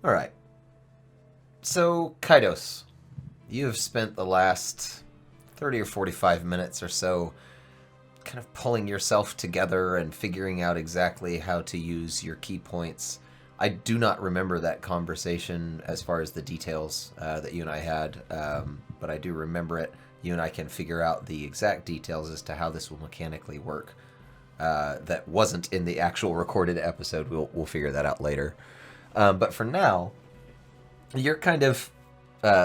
Alright. So, Kaidos, you have spent the last 30 or 45 minutes or so kind of pulling yourself together and figuring out exactly how to use your key points. I do not remember that conversation as far as the details that you and I had, but I do remember it. You and I can figure out the exact details as to how this will mechanically work. That wasn't in the actual recorded episode. We'll figure that out later. But for now, you're kind of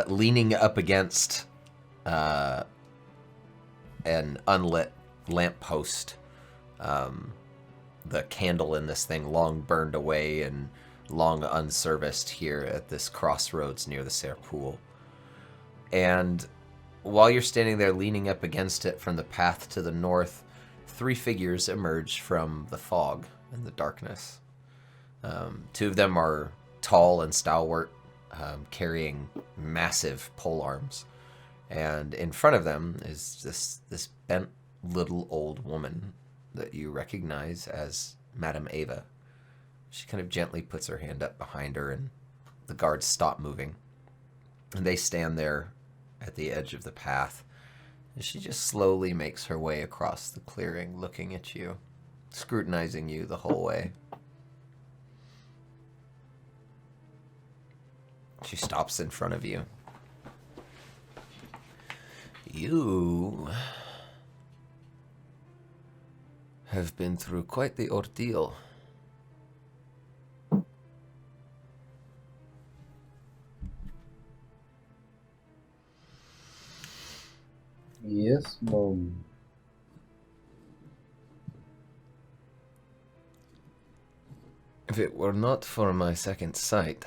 leaning up against an unlit lamppost. The candle in this thing long burned away and long unserviced here at this crossroads near the Serre Pool. And while you're standing there leaning up against it from the path to the north, three figures emerge from the fog and the darkness. Two of them are tall and stalwart, carrying massive pole arms. And in front of them is this bent little old woman that you recognize as Madame Ava. She kind of gently puts her hand up behind her, and the guards stop moving. And they stand there at the edge of the path. And she just slowly makes her way across the clearing, looking at you, scrutinizing you the whole way. She stops in front of you. You have been through quite the ordeal. Yes, Mom. If it were not for my second sight,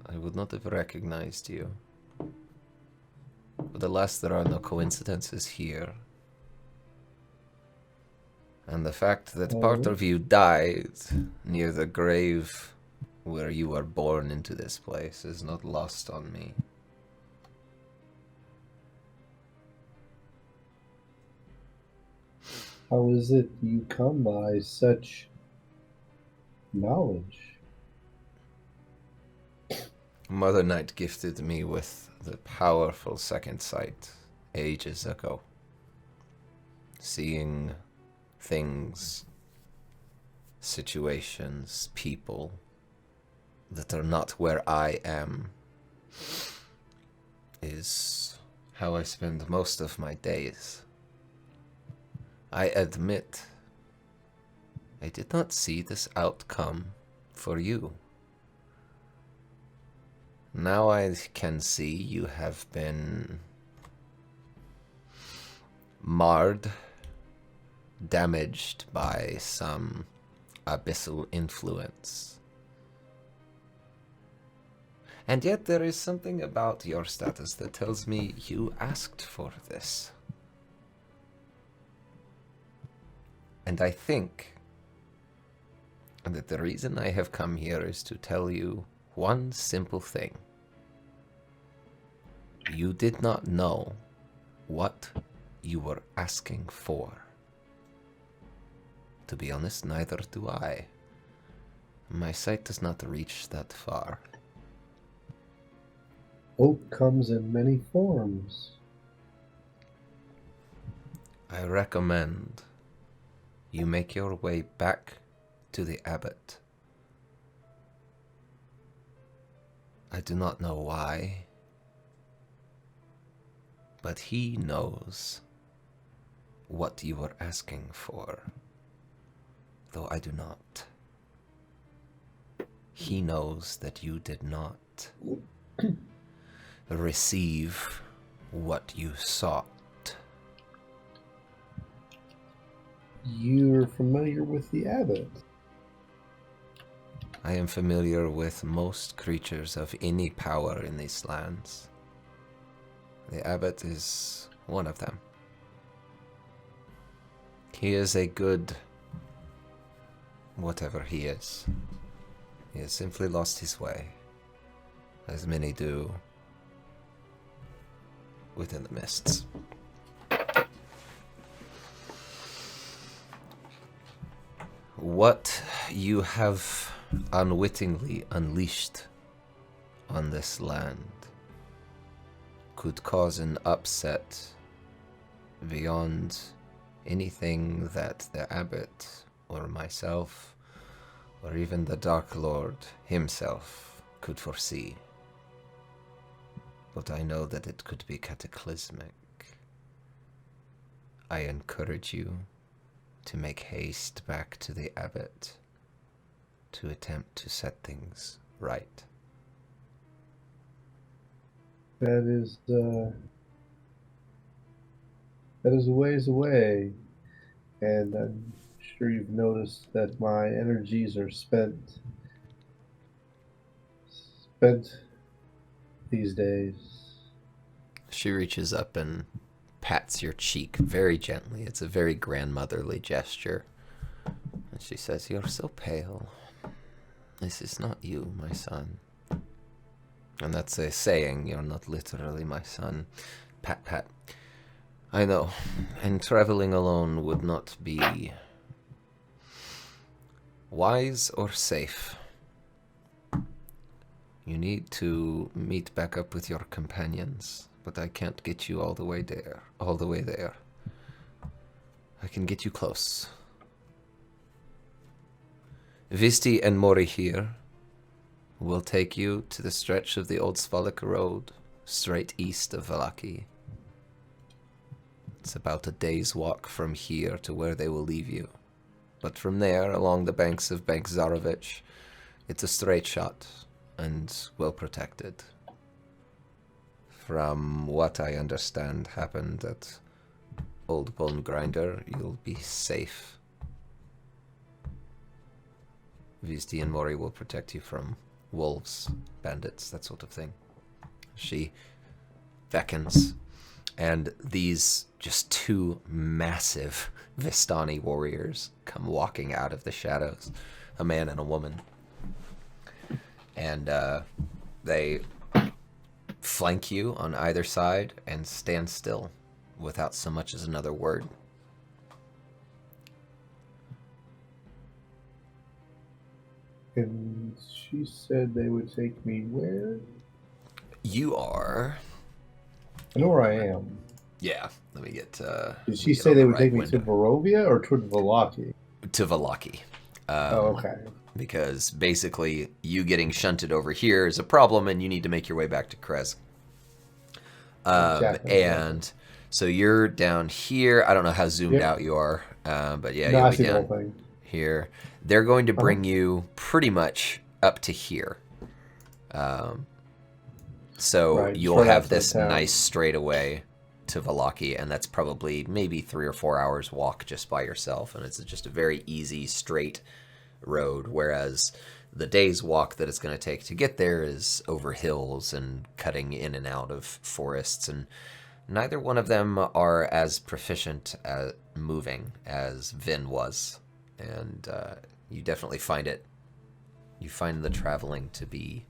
I would not have recognized you. But alas, there are no coincidences here. And the fact that part of you died near the grave where you were born into this place is not lost on me. How is it you come by such knowledge? Mother Night gifted me with the powerful second sight ages ago. Seeing things, situations, people that are not where I am is how I spend most of my days. I admit, I did not see this outcome for you. Now I can see you have been marred, damaged by some abyssal influence. And yet there is something about your status that tells me you asked for this. And I think that the reason I have come here is to tell you one simple thing. You did not know what you were asking for. To be honest, neither do I. My sight does not reach that far. Hope comes in many forms. I recommend you make your way back to the abbot. I do not know why, but he knows what you were asking for, though I do not. He knows that you did not receive what you sought. You're familiar with the abbot. I am familiar with most creatures of any power in these lands. The abbot is one of them. He is a good whatever he is. He has simply lost his way, as many do within the mists. What you have unwittingly unleashed on this land could cause an upset beyond anything that the abbot or myself or even the Dark Lord himself could foresee. But I know that it could be cataclysmic. I encourage you to make haste back to the abbot to attempt to set things right. That is a ways away, and I'm sure you've noticed that my energies are spent these days. She reaches up and pats your cheek very gently. It's a very grandmotherly gesture. And she says, "You're so pale. This is not you, my son." And that's a saying, "You're not literally my son." Pat, pat. I know. And traveling alone would not be wise or safe. You need to meet back up with your companions, but I can't get you all the way there. I can get you close. Visti and Mori here will take you to the stretch of the old Svalika Road, straight east of Valaki. It's about a day's walk from here to where they will leave you. But from there, along the banks of Bank Zarovich, it's a straight shot and well protected. From what I understand happened at Old Bone Grinder, you'll be safe. Visti and Mori will protect you from wolves, bandits, that sort of thing. She beckons, and these just two massive Vistani warriors come walking out of the shadows, a man and a woman. And they flank you on either side and stand still without so much as another word. And she said they would take me where? You are... I know where I am. Yeah, let me get... Did she say they would take me to Barovia or to Valaki? To Valaki. Okay. Because basically, you getting shunted over here is a problem, and you need to make your way back to Krez. And so you're down here. I don't know how zoomed out you are, but yeah, no, you'll I be see down the whole thing. Here. They're going to bring you pretty much up to here. So Right, you'll have this town. nice straightaway to Valaki, and that's probably maybe 3 or 4 hours walk just by yourself, and it's just a very easy, straight road, whereas the day's walk that it's going to take to get there is over hills and cutting in and out of forests, and neither one of them are as proficient at moving as Vin was, and you definitely find the traveling to be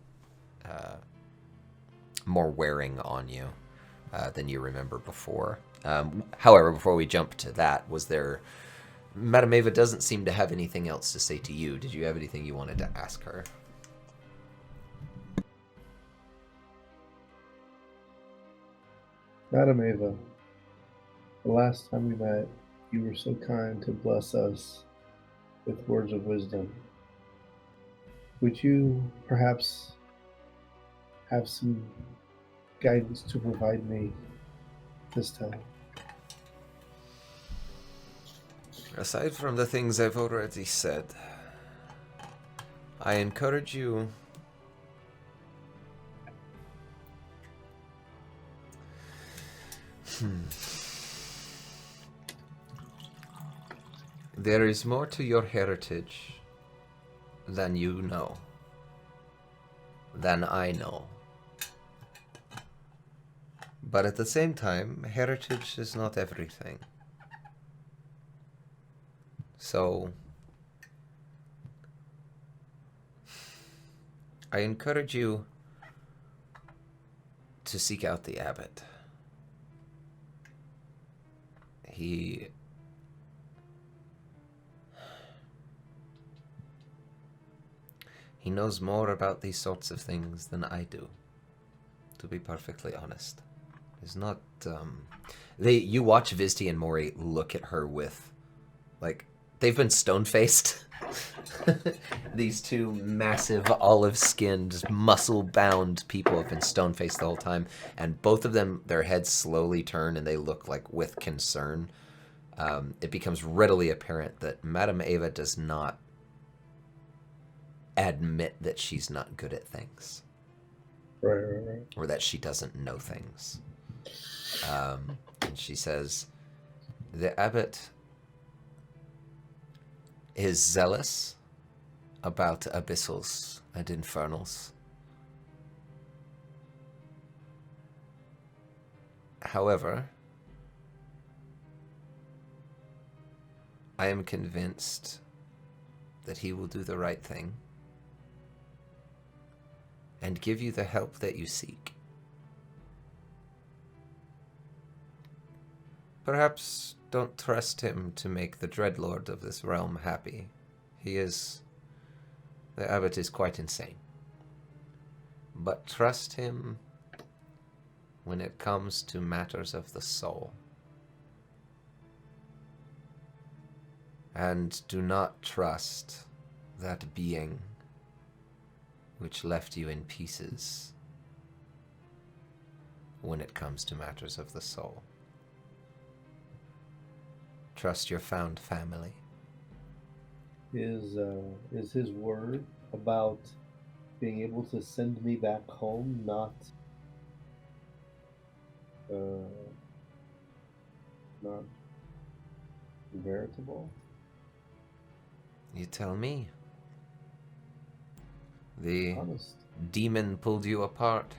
more wearing on you than you remember before. However, before we jump to that, was there... Madame Ava doesn't seem to have anything else to say to you. Did you have anything you wanted to ask her? Madame Ava, the last time we met, you were so kind to bless us with words of wisdom. Would you perhaps have some guidance to provide me this time? Aside from the things I've already said, I encourage you There is more to your heritage than you know, than I know. But at the same time, heritage is not everything. So, I encourage you to seek out the abbot. He knows more about these sorts of things than I do, to be perfectly honest. It's not, you watch Vizti and Mori look at her with, like, they've been stone-faced. These two massive, olive-skinned, muscle-bound people have been stone-faced the whole time, and both of them, their heads slowly turn, and they look like with concern. It becomes readily apparent that Madame Ava does not admit that she's not good at things. Right. Or that she doesn't know things. And she says, the abbot is zealous about abyssals and infernals. However, I am convinced that he will do the right thing and give you the help that you seek. Perhaps don't trust him to make the Dreadlord of this realm happy. The abbot is quite insane. But trust him when it comes to matters of the soul. And do not trust that being which left you in pieces when it comes to matters of the soul. Trust your found family. Is his word about being able to send me back home not veritable? You tell me. The Honest. demon pulled you apart.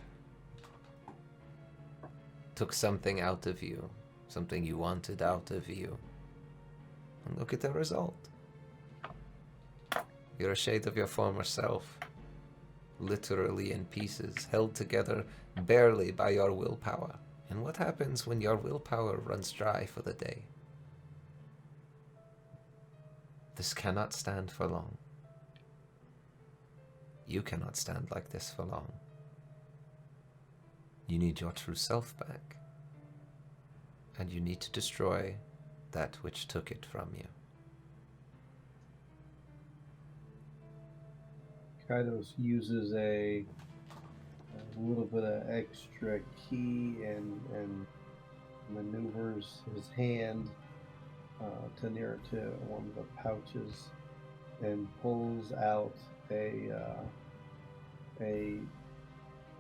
Took something out of you. Something you wanted out of you. And look at the result. You're a shade of your former self. Literally in pieces, held together barely by your willpower. And what happens when your willpower runs dry for the day? This cannot stand for long. You cannot stand like this for long. You need your true self back. And you need to destroy that which took it from you. Kaidos uses a little bit of extra key and maneuvers his hand to near to one of the pouches and pulls out a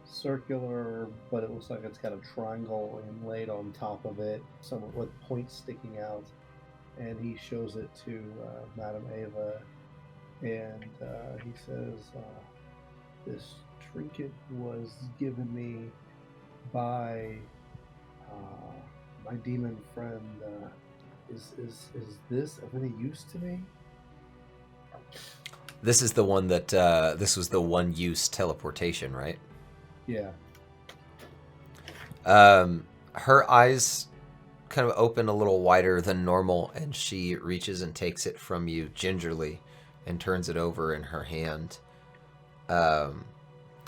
circular, but it looks like it's got a triangle inlaid on top of it, somewhat with points sticking out, and he shows it to Madame Ava, and he says, this trinket was given me by my demon friend. Is this of any use to me? This is the one that, this was the one-use teleportation, right? Yeah. Her eyes kind of open a little wider than normal, and she reaches and takes it from you gingerly and turns it over in her hand.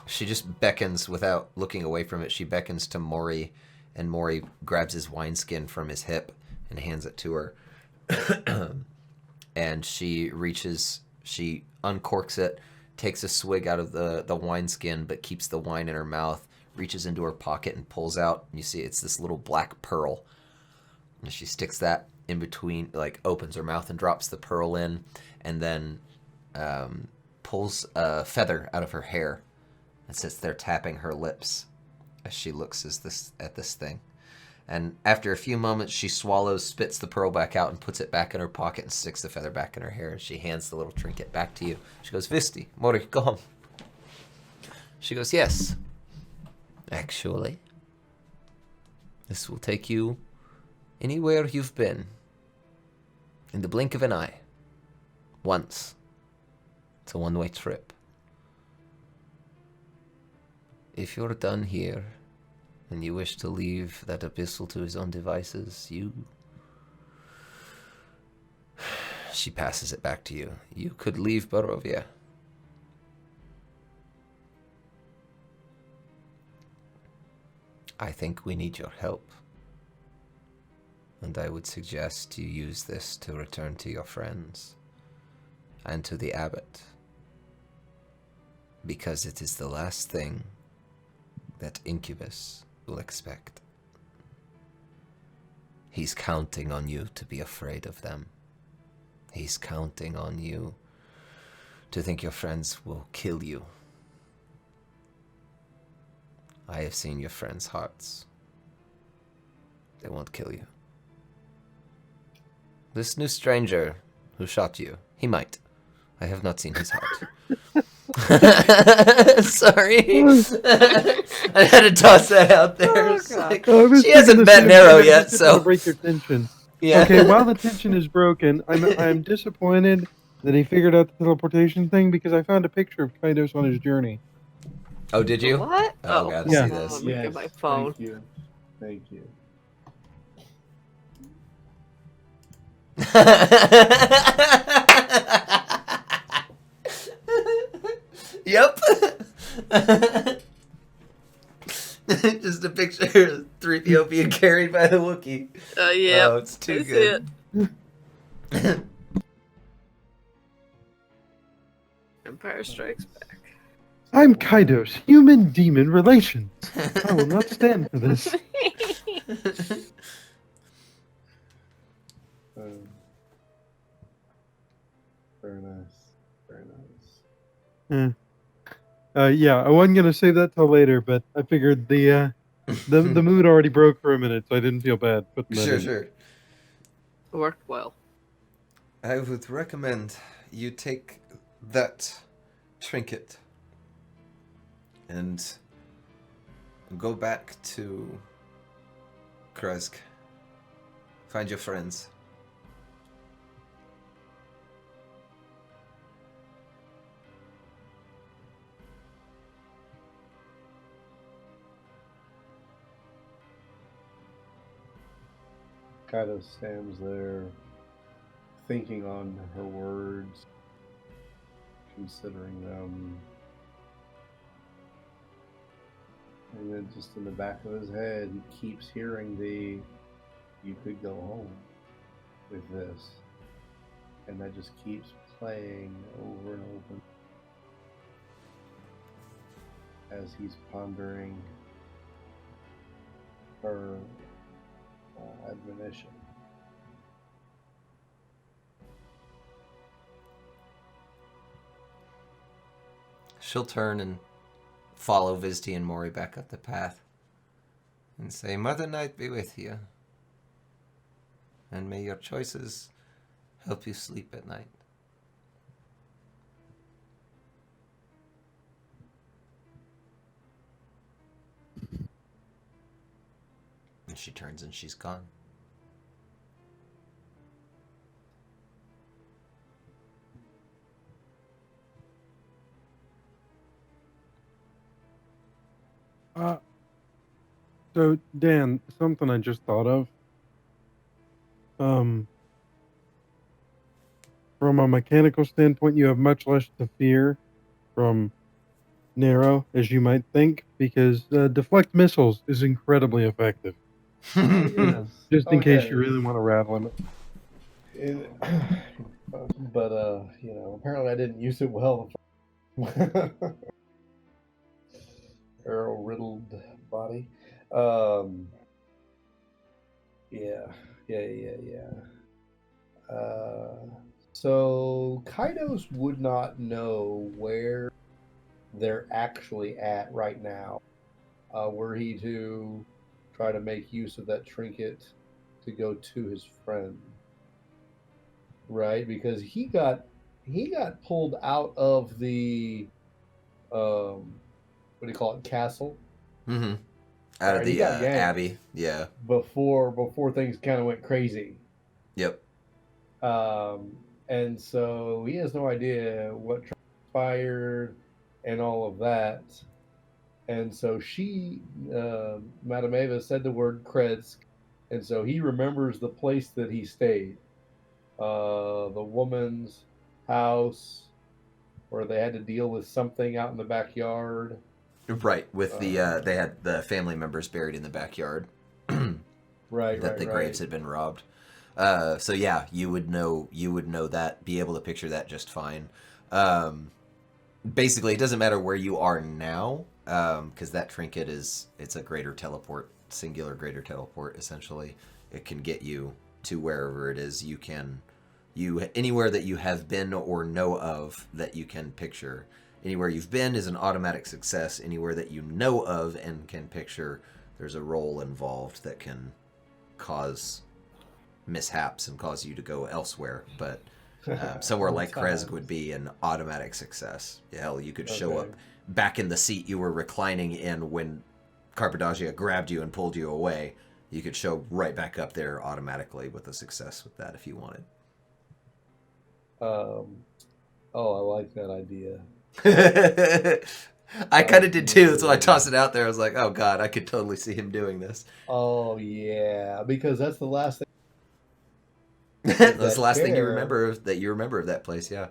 She just beckons without looking away from it. She beckons to Mori, and Mori grabs his wineskin from his hip and hands it to her. And she reaches, she uncorks it, takes a swig out of the wineskin, but keeps the wine in her mouth, reaches into her pocket and pulls out, and you see it's this little black pearl. And she sticks that in between, like opens her mouth and drops the pearl in, and then pulls a feather out of her hair and sits there tapping her lips as she looks at this thing. And after a few moments, she swallows, spits the pearl back out, and puts it back in her pocket and sticks the feather back in her hair. And she hands the little trinket back to you. She goes, Vizti, Mori, go home. She goes, yes. Actually, this will take you anywhere you've been in the blink of an eye. Once. It's a one-way trip. If you're done here, and you wish to leave that abyssal to his own devices, she passes it back to you. You could leave Barovia. I think we need your help. And I would suggest you use this to return to your friends and to the abbot, because it is the last thing that Incubus will expect. He's counting on you to be afraid of them. He's counting on you to think your friends will kill you. I have seen your friends' hearts. They won't kill you. This new stranger who shot you, he might. I have not seen his heart. Sorry. I had to toss that out there. Like, she hasn't met Nero yet, so break your tension. yeah. Okay, while the tension is broken, I'm disappointed that he figured out the teleportation thing, because I found a picture of Kaidos on his journey. Oh, did you? What? Oh, gotta Yeah. see this. Let me get my phone. Thank you. Thank you. Yep. Just a picture of 3PO being carried by the Wookiee. Yeah. Oh, it's too I see good. Empire Strikes Back. I'm Kaidos, human-demon relations. I will not stand for this. Very nice. Very nice. Yeah, I wasn't gonna save that till later, but I figured the mood already broke for a minute, so I didn't feel bad putting that in. Sure. Worked well. I would recommend you take that trinket and go back to Kresk. Find your friends. Kaido stands there, thinking on her words, considering them, and then just in the back of his head, he keeps hearing "You could go home with this," and that just keeps playing over and over as he's pondering her admonition. She'll turn and follow Vizti and Mori back up the path and say, Mother Night be with you, and may your choices help you sleep at night. And she turns and she's gone. So Dan, something I just thought of. From a mechanical standpoint, you have much less to fear from Nero, as you might think, because deflect missiles is incredibly effective. Yes. Just in case you really want to rattle him. But apparently I didn't use it well. Arrow riddled body. Yeah. So Kaidos would not know where they're actually at right now. Were he to try to make use of that trinket to go to his friend, right? Because he got pulled out of the what do you call it, castle? Mm-hmm. Out of the abbey, yeah. Before things kind of went crazy. Yep. And so he has no idea what transpired and all of that. And so she, Madame Eva, said the word Kredsk, and so he remembers the place that he stayed, the woman's house, where they had to deal with something out in the backyard. Right, with the they had the family members buried in the backyard. Right, That the graves had been robbed. So yeah, you would know that, be able to picture that just fine. Basically, it doesn't matter where you are now, because that trinket it's a greater teleport, singular greater teleport. Essentially, it can get you to wherever it is anywhere that you have been or know of that you can picture. Anywhere you've been is an automatic success. Anywhere that you know of and can picture, there's a roll involved that can cause mishaps and cause you to go elsewhere. But somewhere like Krezg would be an automatic success. Hell, you could show up back in the seat you were reclining in when Carpedagia grabbed you and pulled you away. You could show right back up there automatically with a success with that if you wanted. Oh, I like that idea. I kind of did too, so I tossed it out there. I was like, oh god, I could totally see him doing this. Oh yeah, because that's the last thing. That's the last thing you remember of that place, yeah.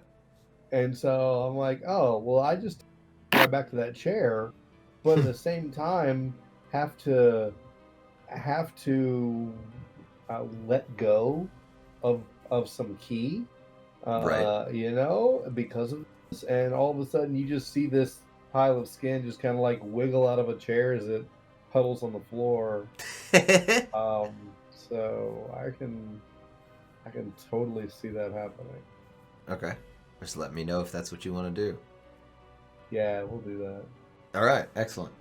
And so I'm like, oh well, I just right back to that chair, but at the same time have to let go of some key, right? You know, because of this, and all of a sudden you just see this pile of skin just kind of like wiggle out of a chair as it puddles on the floor. So I can totally see that happening. Okay, just let me know if that's what you want to do. Yeah, we'll do that. All right, excellent.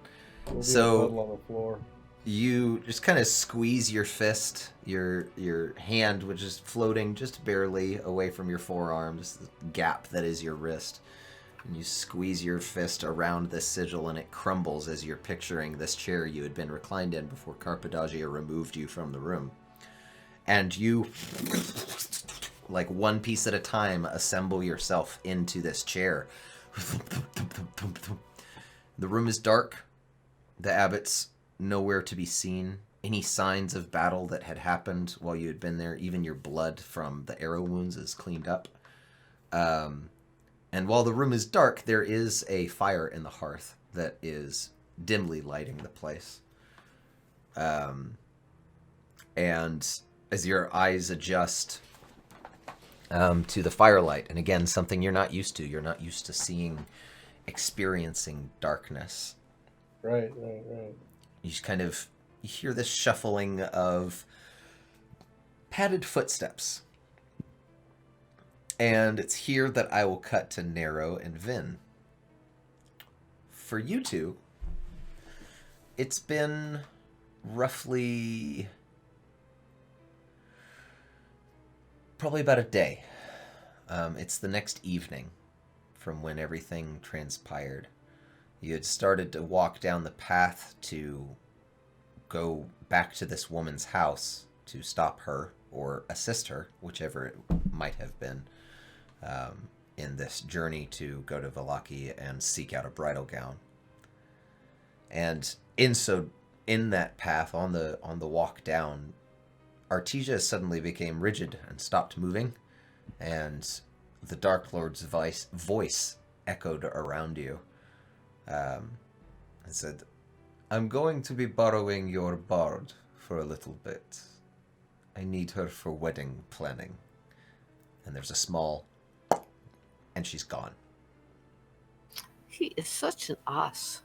We'll so puddle on the floor. You just kind of squeeze your fist, your hand, which is floating just barely away from your forearm, just the gap that is your wrist. And you squeeze your fist around this sigil, and it crumbles as you're picturing this chair you had been reclined in before Carpedagia removed you from the room. And you, like one piece at a time, assemble yourself into this chair. The room is dark. The abbot's nowhere to be seen. Any signs of battle that had happened while you had been there, even your blood from the arrow wounds, is cleaned up. And while the room is dark, there is a fire in the hearth that is dimly lighting the place. And as your eyes adjust to the firelight, and again, something you're not used to seeing, experiencing darkness. Right. You just you hear this shuffling of padded footsteps. And it's here that I will cut to Nero and Vin. For you two, it's been roughly probably about a day. It's the next evening from when everything transpired. You had started to walk down the path to go back to this woman's house to stop her or assist her, whichever it might have been, in this journey to go to Vallaki and seek out a bridal gown. And in that path, on the walk down, Artesia suddenly became rigid and stopped moving, and the Dark Lord's voice echoed around you. And said, I'm going to be borrowing your bard for a little bit. I need her for wedding planning. And there's a small... and she's gone. He is such an ass.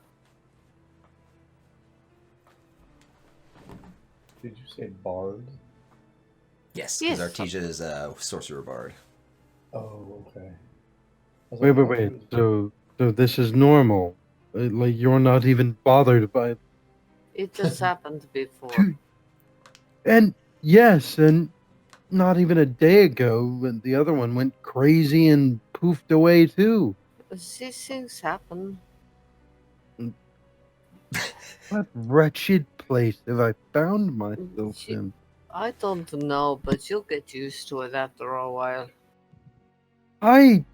Did you say bard? Yes, because Artesia is a sorcerer bard. Oh, okay. Wait. So this is normal. Like, you're not even bothered by it. It just happened before. And yes, and not even a day ago, when the other one went crazy and poofed away too. These things happen. What wretched place have I found myself in? I don't know, but you'll get used to it after a while. I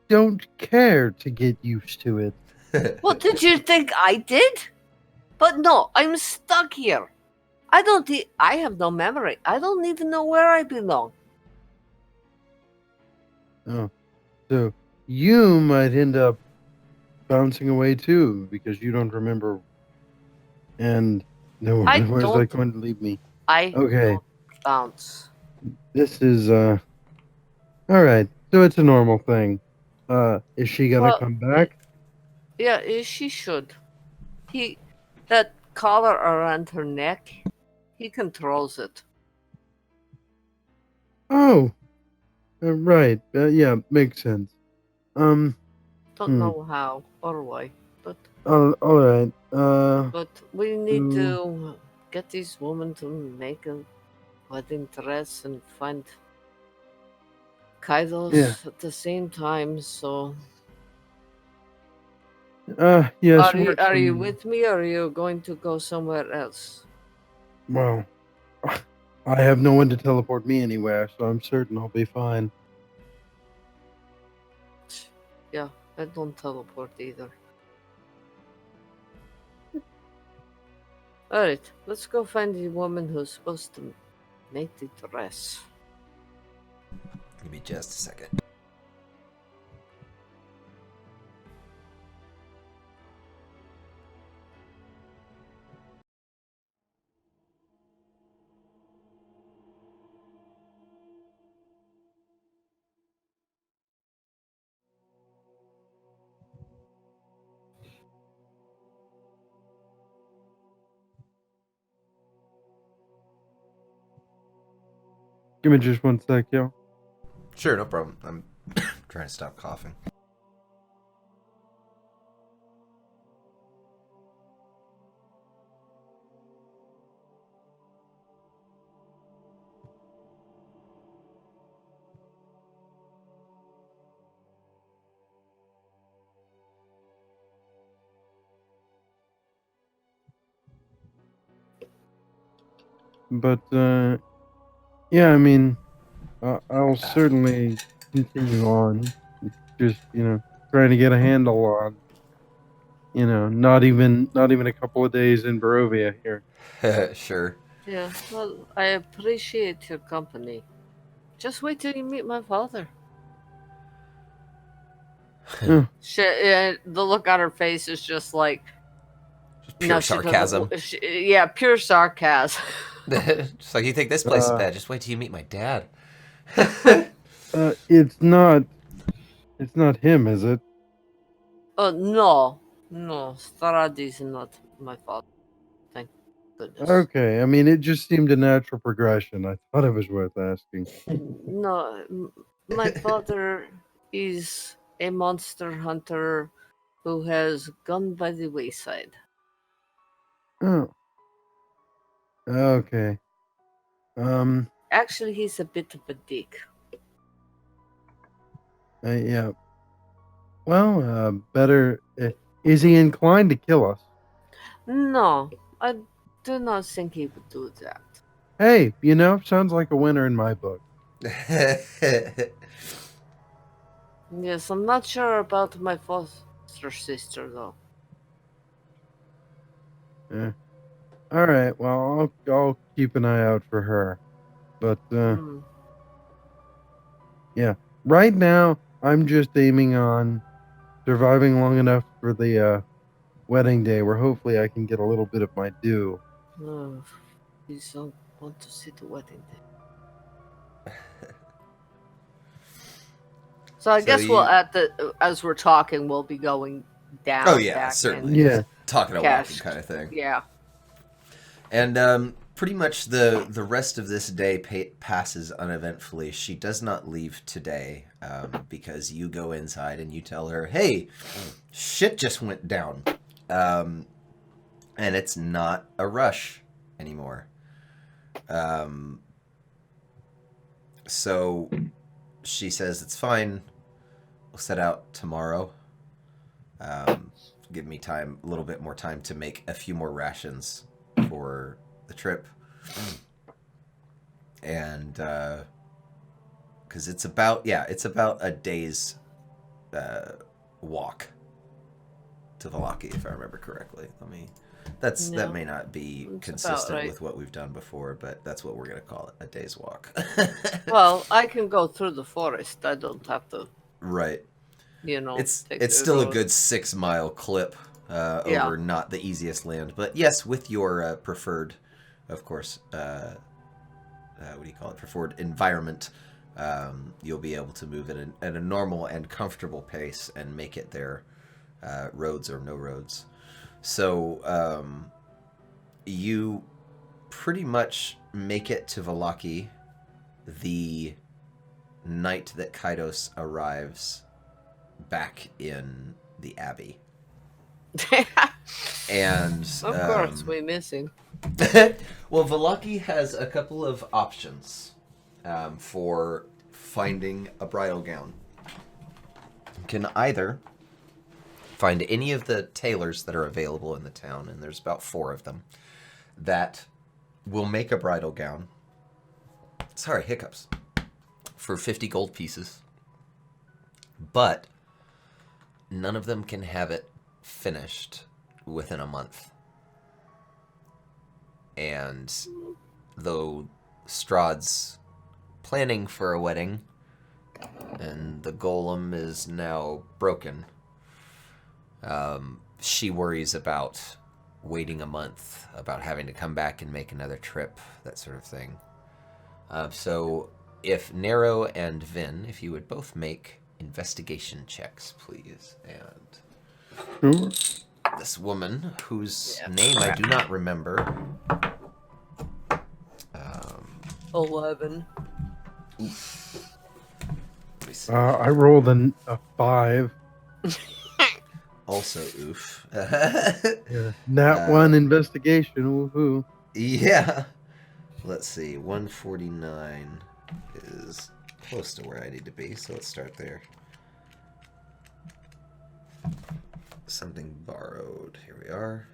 don't care to get used to it. What did you think I did? But no, I'm stuck here. I have no memory. I don't even know where I belong. Oh, so you might end up bouncing away too because you don't remember. And no, I where's don't. that going to leave me? I Okay. don't bounce. This is all right. So it's a normal thing. Is she gonna Well, come back? yeah, she should. That collar around her neck, he controls it. Oh, right. Yeah, makes sense. Um. Don't know how or why, but All right. we need so- to get this woman to make a wedding dress and find Kaidos Yeah. at the same time. So, Yes. are you with me, or are you going to go somewhere else? Well, I have no one to teleport me anywhere, so I'm certain I'll be fine. Yeah, I don't teleport either. Alright, let's go find the woman who's supposed to make the dress. Give me just a second. Give me just one sec, yo. Sure, no problem. I'm trying to stop coughing. But yeah, I mean, I'll certainly continue on. Just trying to get a handle on. Not even a couple of days in Barovia here. Sure. Yeah, well, I appreciate your company. Just wait till you meet my father. Yeah. The look on her face is just like Just pure she doesn't- sarcasm. yeah, pure sarcasm. Just like, you think this place is bad, just wait till you meet my dad. It's not him, is it? No, Strahd is not my father. Thank goodness. Okay, I mean, it just seemed a natural progression. I thought it was worth asking. No, my father is a monster hunter who has gone by the wayside. Oh, okay. Actually, he's a bit of a dick. Yeah. Well, better. Is he inclined to kill us? No, I do not think he would do that. Hey, sounds like a winner in my book. Yes, I'm not sure about my foster sister though. All right. Well, I'll keep an eye out for her. But yeah, right now I'm just aiming on surviving long enough for the wedding day, where hopefully I can get a little bit of my due. No, please don't want to see the wedding day. So I guess we'll as we're talking, we'll be going down. Oh yeah, back certainly. Yeah. Talking and walking kind of thing. Yeah. And pretty much the rest of this day passes uneventfully. She does not leave today because you go inside and you tell her, hey, shit just went down. And it's not a rush anymore. So she says, it's fine. We'll set out tomorrow. Give me time, a little bit more time to make a few more rations for the trip. And because it's about a day's walk to Valaki, if I remember correctly. That may not be consistent with what we've done before, but that's what we're gonna call it, a day's walk. Well, I can go through the forest. I don't have to. Right. It's take it's the still a road. good 6-mile clip Yeah. over not the easiest land, but yes, with your preferred, of course, what do you call it? Preferred environment, you'll be able to move at a normal and comfortable pace and make it there, roads or no roads. So you pretty much make it to Vallaki the night that Kaidos arrives back in the Abbey. And Of course, we miss him. well, Vallaki has a couple of options for finding a bridal gown. You can either find any of the tailors that are available in the town, and there's about 4 of them, that will make a bridal gown. Sorry, hiccups. For 50 gold pieces. But none of them can have it finished within a month. And though Strahd's planning for a wedding, and the golem is now broken, she worries about waiting a month, about having to come back and make another trip, that sort of thing. So if Nero and Vin, if you would both make investigation checks, please. And Sure. this woman, whose Yeah. name I do not remember. 11. Let me see. I rolled a 5. Also, oof. Yeah. Nat 1 investigation. Woohoo. Yeah. Let's see. 149 is close to where I need to be, so let's start there. Something borrowed. Here we are.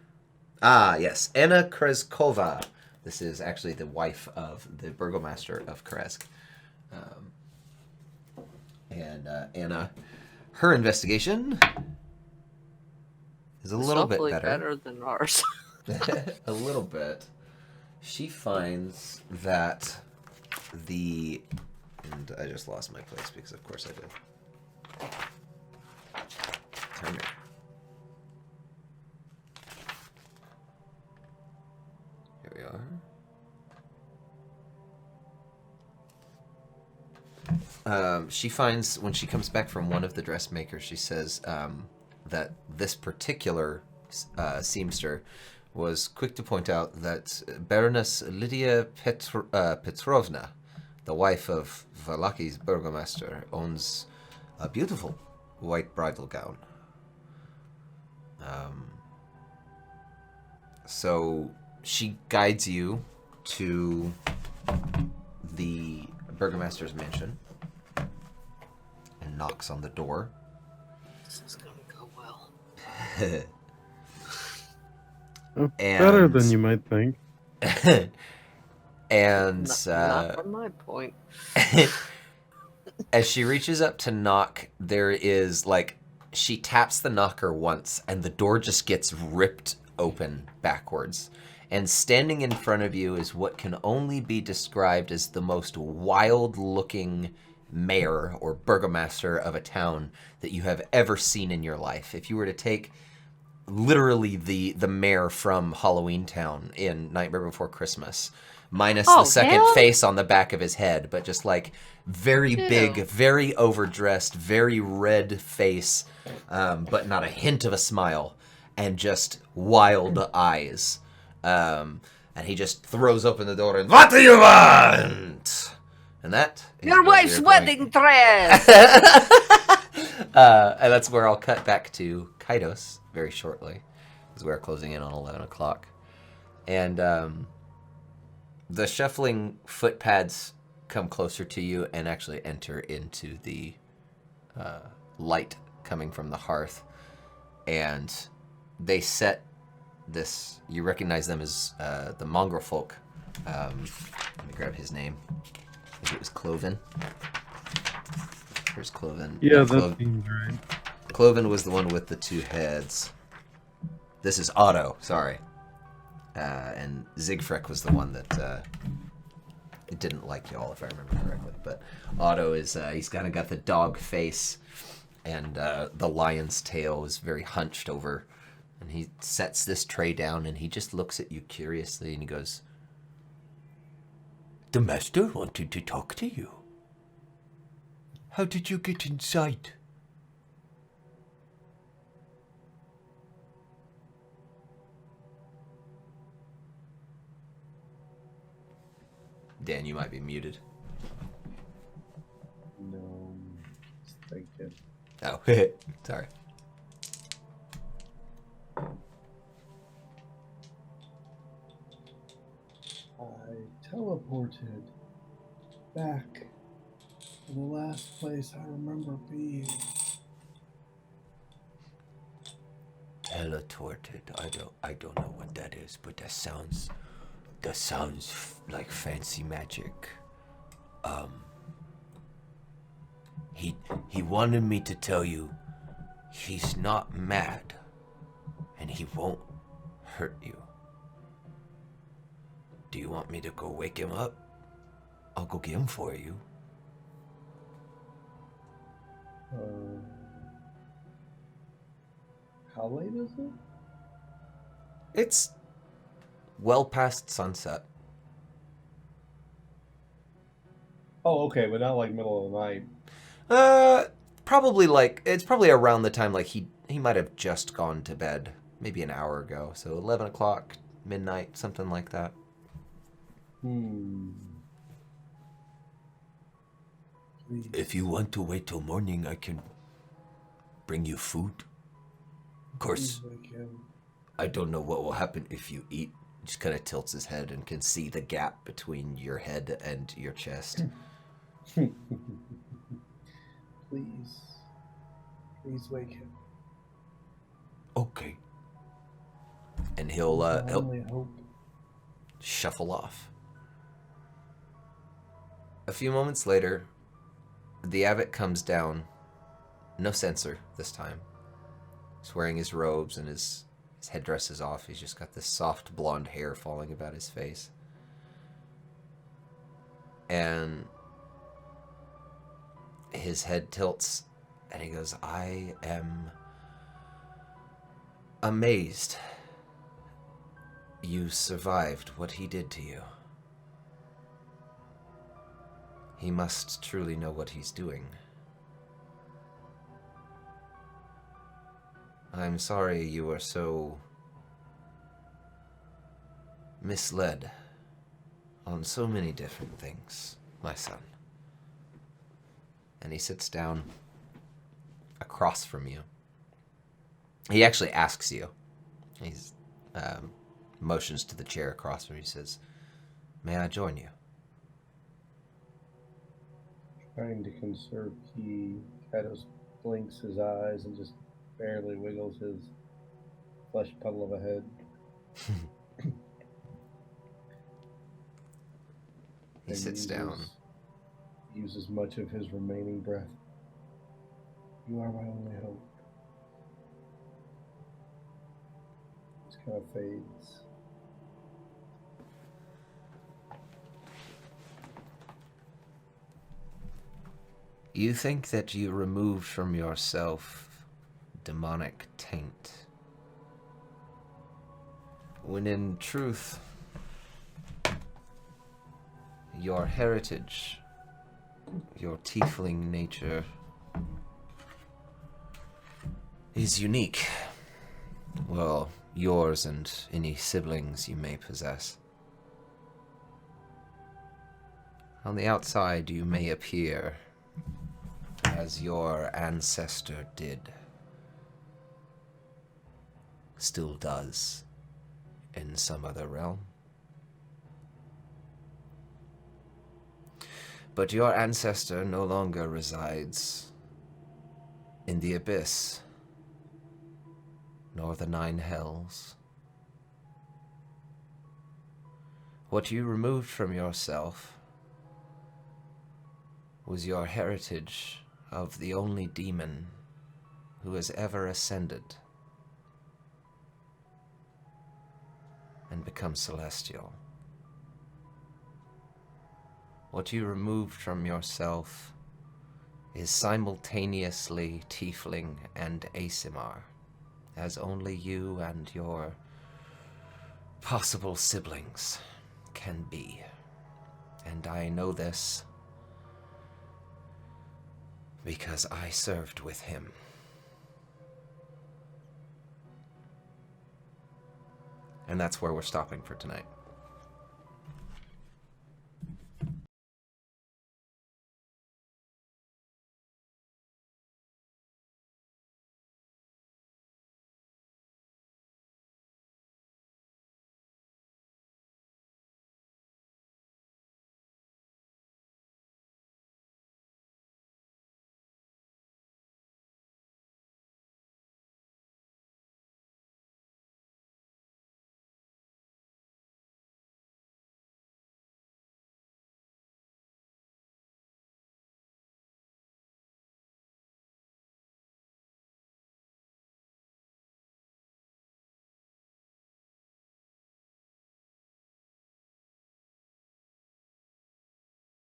Ah, yes. Anna Kreskova. This is actually the wife of the burgomaster of Kresk. And Anna, her investigation is a little bit Hopefully better. than ours. A little bit. She finds that and I just lost my place because of course I did. Turn it. Here we are. She finds when she comes back from one of the dressmakers, she says that this particular seamster was quick to point out that Baroness Lydia Petrovna, the wife of Vallaki's burgomaster, owns a beautiful white bridal gown. So she guides you to the burgomaster's mansion and knocks on the door. This is gonna go well. Better than you might think. And Not from my point. as she reaches up to knock, there is she taps the knocker once and the door just gets ripped open backwards. And standing in front of you is what can only be described as the most wild-looking mayor or burgomaster of a town that you have ever seen in your life. If you were to take literally the mayor from Halloween Town in Nightmare Before Christmas, minus the second face on the back of his head, but just very big, very overdressed, very red face, but not a hint of a smile, and just wild eyes. And he just throws open the door and, "What do you want?" And that is Your where wife's we're going. wedding dress! And that's where I'll cut back to Kaidos very shortly, because we're closing in on 11 o'clock. And the shuffling footpads come closer to you and actually enter into the light coming from the hearth. And they set this, you recognize them as the mongrel folk. Let me grab his name. I think it was Cloven. Here's Cloven. Yeah, that seems right. Cloven was the one with the 2 heads. This is Otto, sorry. And Siegfried was the one that didn't like y'all, if I remember correctly. But Otto is, he's kind of got the dog face. and the lion's tail is very hunched over. And he sets this tray down, and he just looks at you curiously, and he goes, "The master wanted to talk to you. How did you get inside?" Dan, you might be muted. No, thank you. Oh, sorry. I teleported back to the last place I remember being. Teleported. I don't know what that is, but that sounds like fancy magic. He wanted me to tell you he's not mad and he won't hurt you. Do you want me to go wake him up? I'll go get him for you. How late is it? It's well past sunset. Oh, okay, but not like middle of the night. Probably like it's probably around the time like he might have just gone to bed, maybe an hour ago. So 11 o'clock, midnight, something like that. Please. If you want to wait till morning, I can bring you food. Of course, I don't know what will happen if you eat. He just kind of tilts his head and can see the gap between your head and your chest. Please wake him. Okay. And he'll only hope. shuffle off. A few moments later, the abbot comes down. No censer this time. He's wearing his robes and his headdress is off. He's just got this soft blonde hair falling about his face. And his head tilts and he goes, "I am amazed you survived what he did to you. He must truly know what he's doing. I'm sorry you were so misled on so many different things, my son." And he sits down across from you. He actually asks you. He's motions to the chair across from you. He says, "May I join you?" Trying to conserve ki, Kados blinks his eyes and just barely wiggles his flesh puddle of a head. He sits down. Uses much of his remaining breath. You are my only hope. Just kind of fades. You think that you removed from yourself demonic taint, when in truth, your heritage, your tiefling nature, is unique. Well, yours and any siblings you may possess. On the outside, you may appear as your ancestor did, still does, in some other realm. But your ancestor no longer resides in the abyss, nor the 9 hells. What you removed from yourself was your heritage of the only demon who has ever ascended and become celestial. What you removed from yourself is simultaneously tiefling and Asimar, as only you and your possible siblings can be. And I know this because I served with him. And that's where we're stopping for tonight.